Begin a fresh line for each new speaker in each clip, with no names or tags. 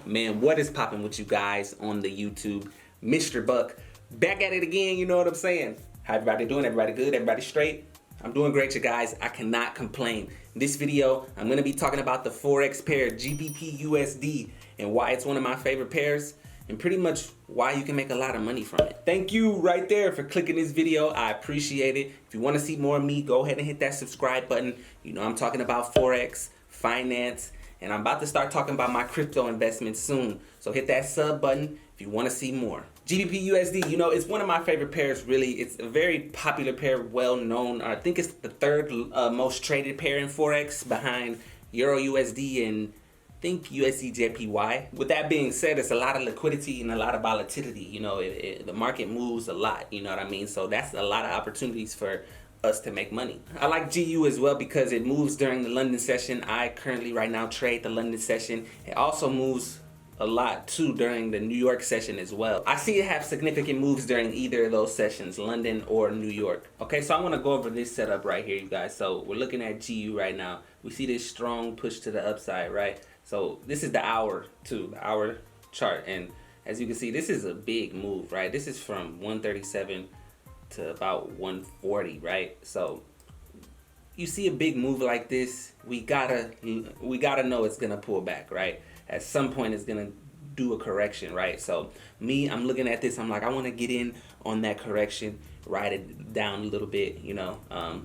Man, what is popping with you guys on the YouTube? Mr. Buck, back at it again, you know what I'm saying? How everybody doing? Everybody good? Everybody straight? I'm doing great, you guys. I cannot complain. In this video, I'm gonna be talking about the Forex pair, GBPUSD, and why it's one of my favorite pairs, and pretty much why you can make a lot of money from it. Thank you right there for clicking this video. I appreciate it. If you wanna see more of me, go ahead and hit that subscribe button. You know I'm talking about Forex, finance, and I'm about to start talking about my crypto investments soon. So hit that sub button if you want to see more. GBPUSD, you know, it's one of my favorite pairs, really. It's a very popular pair, well known. I think it's the third most traded pair in Forex behind Euro USD and I think USD JPY. With that being said, it's a lot of liquidity and a lot of volatility. You know, the market moves a lot, you know what I mean? So that's a lot of opportunities for us to make money. I like GU as well because it moves during the London session. I currently right now trade the London session. It also moves a lot too during the New York session as well. I see it have significant moves during either of those sessions, London or New York. Okay, so I want to go over this setup right here, you guys. So we're looking at GU right now. We see this strong push to the upside, right? So this is the hour too, the hour chart, and as you can see, this is a big move, right? This is from 137 to about 140, right? So you see a big move like this, we gotta know it's gonna pull back, right? At some point it's gonna do a correction, right? So me, I'm looking at this, I'm like, I want to get in on that correction, ride it down a little bit, you know.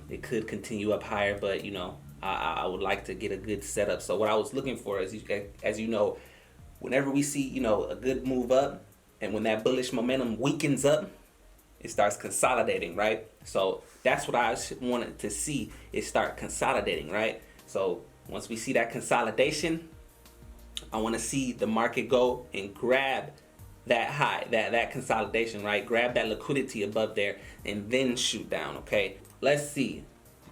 It could continue up higher, but you know, I would like to get a good setup. So what I was looking for is, as you know, whenever we see, you know, a good move up, and when that bullish momentum weakens up, it starts consolidating, right? So that's what I wanted to see, it start consolidating, right? So once we see that consolidation, I want to see the market go and grab that high, that consolidation, right? Grab that liquidity above there and then shoot down, okay? Let's see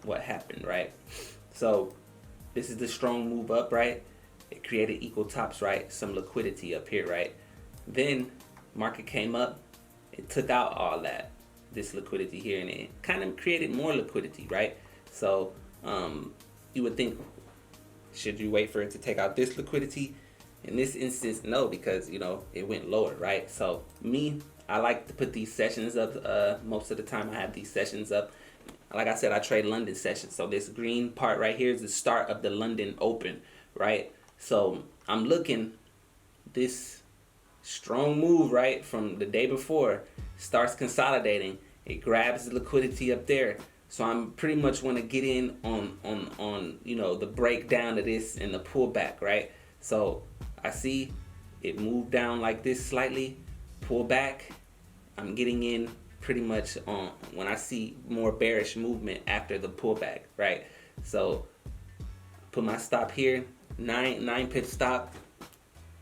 what happened, right? So this is the strong move up, right? It created equal tops, right? Some liquidity up here, right? Then market came up, it took out all this liquidity here, and it kind of created more liquidity, right? So you would think, should you wait for it to take out this liquidity? In this instance, no, because you know it went lower, right? So me, I like to put these sessions up. Most of the time I have these sessions up. Like I said, I trade London sessions. So this green part right here is the start of the London Open, right? So I'm looking, this strong move, right, from the day before starts consolidating. It grabs the liquidity up there. So I'm pretty much want to get in on you know, the breakdown of this and the pullback, right? So I see it moved down like this slightly, pull back. I'm getting in pretty much on when I see more bearish movement after the pullback, right? So put my stop here, nine pip stop.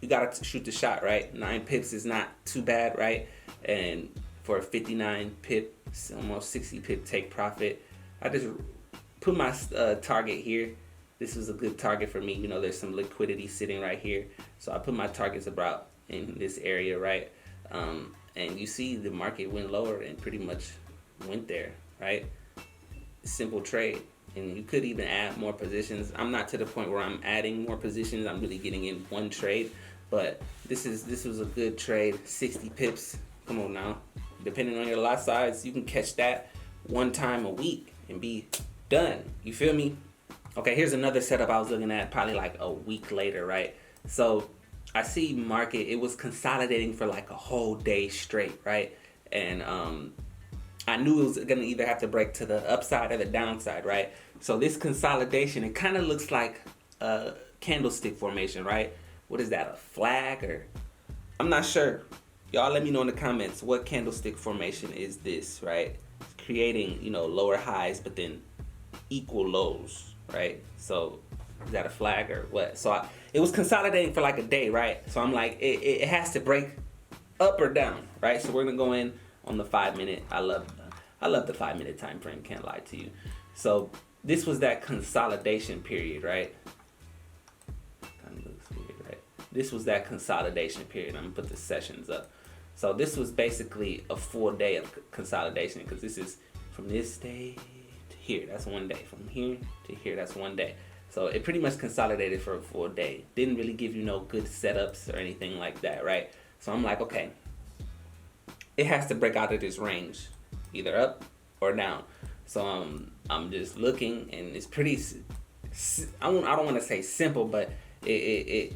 You gotta shoot the shot, right? 9 pips is not too bad, right? And for a 59 pip, almost 60 pip take profit, I just put my target here. This was a good target for me. You know, there's some liquidity sitting right here, so I put my targets about in this area, right? And you see the market went lower and pretty much went there, right? Simple trade. And you could even add more positions. I'm not to the point where I'm adding more positions. I'm really getting in one trade, but this was a good trade. 60 pips. Come on now. Depending on your lot size, you can catch that one time a week and be done. You feel me? Okay, here's another setup I was looking at probably like a week later, right? So I see market, it was consolidating for like a whole day straight, right? And I knew it was gonna either have to break to the upside or the downside, right? So this consolidation, it kind of looks like a candlestick formation, right? What is that, a flag? Or I'm not sure. Y'all let me know in the comments, what candlestick formation is this, right? It's creating, you know, lower highs but then equal lows, right? So is that a flag or what? So it was consolidating for like a day, right? So I'm like, it has to break up or down, right? So we're gonna go in on the 5 minute. I love the 5 minute time frame, can't lie to you. So this was that consolidation period, right? Kind of looks weird, right? This was that consolidation period. I'm gonna put the sessions up. So this was basically a full day of consolidation, because this is from this day to here, that's one day. From here to here, that's one day. So it pretty much consolidated for a full day. Didn't really give you no good setups or anything like that, right? So I'm like, okay, it has to break out of this range, either up or down. So I'm just looking, and it's pretty, I don't want to say simple, but you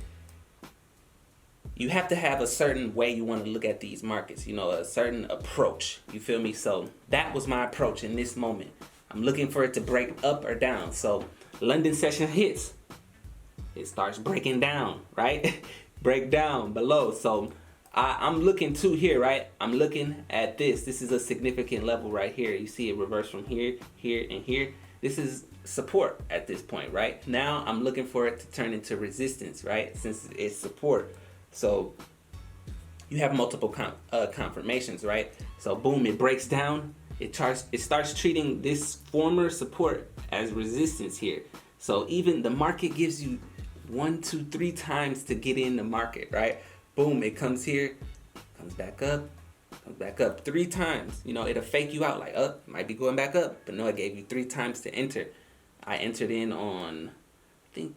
have to have a certain way you want to look at these markets, you know, a certain approach. You feel me? So that was my approach in this moment. I'm looking for it to break up or down. So London session hits, it starts breaking down, right? Break down below. So I'm looking too here, right? I'm looking at this. This is a significant level right here. You see it reverse from here, here, and here. This is support at this point, right? Now I'm looking for it to turn into resistance, right? Since it's support. So you have multiple confirmations, right? So boom, it breaks down. It starts treating this former support as resistance here. So even the market gives you 1, 2, 3 times to get in the market, right? Boom, it comes here, comes back up 3 times. You know, it'll fake you out like, up, might be going back up, but no, it gave you 3 times to enter. I entered in on, I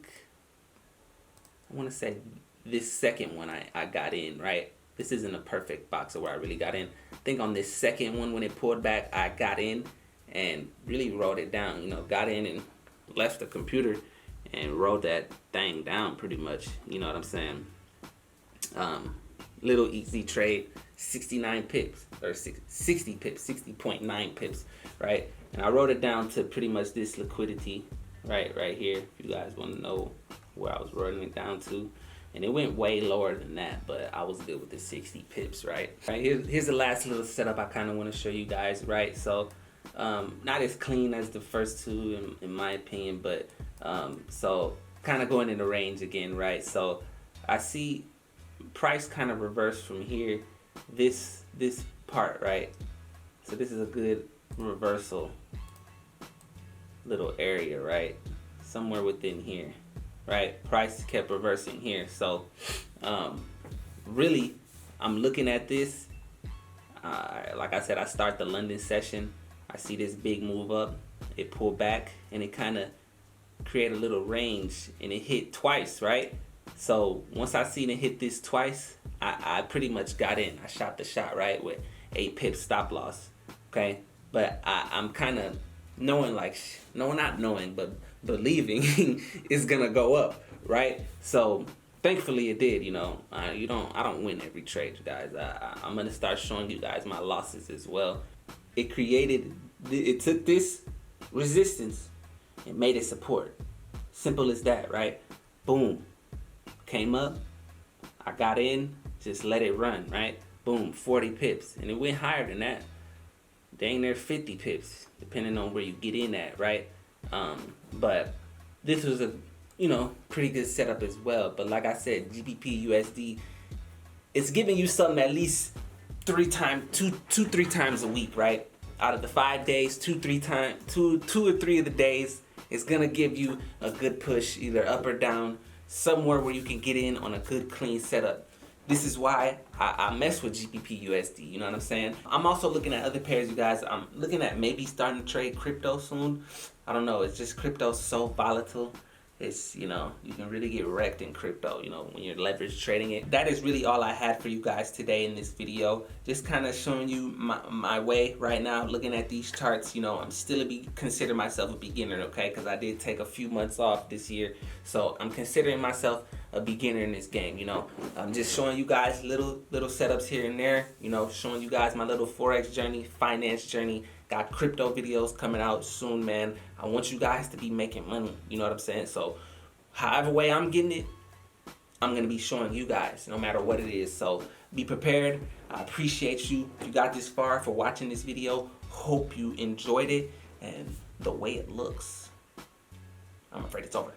want to say this second one I got in, right? This isn't a perfect box of where I really got in. I think on this second one when it pulled back, I got in and really wrote it down. You know, got in and left the computer and wrote that thing down pretty much. You know what I'm saying? Little easy trade, 69 pips or 60 pips, 60.9 pips, right? And I wrote it down to pretty much this liquidity right here. If you guys want to know where I was writing it down to. And it went way lower than that, but I was good with the 60 pips, right? Here's the last little setup I kind of want to show you guys, right? So, not as clean as the first two, in my opinion, but so kind of going in the range again, right? So I see price kind of reverse from here, this part, right? So this is a good reversal little area, right? Somewhere within here. Right, price kept reversing here. So really I'm looking at this, like I said, I start the London session, I see this big move up, it pulled back, and it kind of created a little range, and it hit twice, right? So once I seen it hit this twice, I pretty much got in. I shot the shot, right, with 8 pips stop loss, okay? But I'm kind of knowing, like, no, not knowing, but believing it's gonna go up, right? So thankfully it did. You know, I don't win every trade, you guys. I'm gonna start showing you guys my losses as well. It took this resistance and made it support. Simple as that, right? Boom, came up, I got in, just let it run, right? Boom, 40 pips, and it went higher than that. Dang near 50 pips, depending on where you get in at, right? But this was a, pretty good setup as well. But like I said, GBPUSD, it's giving you something at least 3 times a week, right? Out of the 5 days, two or three of the days, it's gonna give you a good push, either up or down, somewhere where you can get in on a good clean setup. This is why I mess with GBPUSD, you know what I'm saying? I'm also looking at other pairs, you guys. I'm looking at maybe starting to trade crypto soon. I don't know, it's just crypto's so volatile. It's, you can really get wrecked in crypto, when you're leverage trading it. That is really all I had for you guys today in this video. Just kind of showing you my way right now, looking at these charts. I'm still consider myself a beginner, okay? Because I did take a few months off this year. So I'm considering myself a beginner in this game, I'm just showing you guys little setups here and there, showing you guys my little Forex journey, finance journey. Got crypto videos coming out soon, man. I want you guys to be making money, you know what I'm saying? So however way I'm getting it, I'm going to be showing you guys, no matter what it is. So be prepared. I appreciate you if you got this far, for watching this video. Hope you enjoyed it. And the way it looks, I'm afraid it's over.